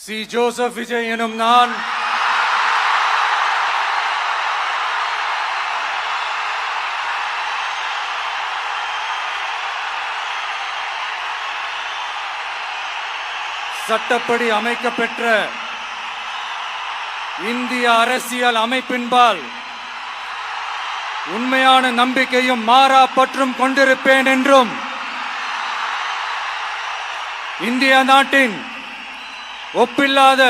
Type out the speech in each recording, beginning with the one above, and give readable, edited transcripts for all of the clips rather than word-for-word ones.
C. Joseph Vijay எனும் நான் சட்டப்படி அமைக்கப்பெற்ற இந்திய அரசியல் அமைப்பின்பால் உண்மையான நம்பிக்கையும் மாறா பற்றும் கொண்டிருப்பேன் என்றும் இந்திய நாட்டின் ஒப்பில்லாத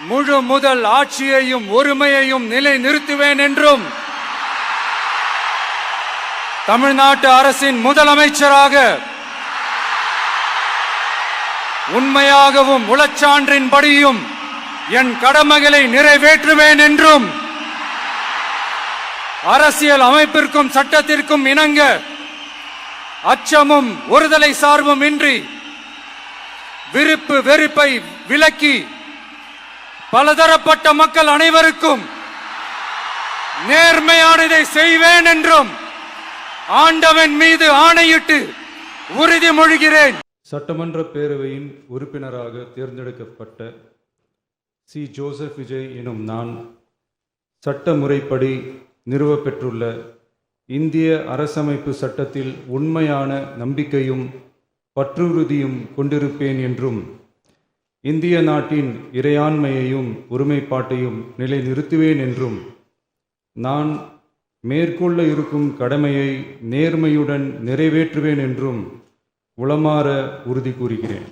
முழு முதல் ஆட்சியையும் ஒருமையையும் நிலை நிறுத்துவேன் என்றும் தமிழ்நாட்டு அரசின் முதலமைச்சராக உண்மையாகவும் உளச்சான்றின்படியும் என் கடமைகளை நிறைவேற்றுவேன் என்றும் அரசியல் அமைப்பிற்கும் சட்டத்திற்கும் இணங்க அச்சமும் ஒருதலை சார்பும் இன்றி விருப்பு வெறுப்பை விலக்கி பலதரப்பட்ட மக்கள் அனைவருக்கும் நேர்மையானதை செய்வேன் என்றும் ஆண்டவன் மீது ஆணையிட்டு உறுதிமொழிகிறேன். சட்டமன்ற பேரவையின் உறுப்பினராக தேர்ந்தெடுக்கப்பட்ட சி. ஜோசப் விஜய் எனும் நான் சட்ட முறைப்படி நிறுவப்பெற்றுள்ள இந்திய அரசமைப்பு சட்டத்தில் உண்மையான நம்பிக்கையும் பற்றுறுதியும் கொண்டிருப்பேன் என்றும் இந்திய நாட்டின் இறையாண்மையையும் ஒருமைப்பாட்டையும் நிலைநிறுத்துவேன் என்றும் நான் மேற்கொள்ள இருக்கும் கடமையை நேர்மையுடன் நிறைவேற்றுவேன் என்றும் உளமாற உறுதி கூறுகிறேன்.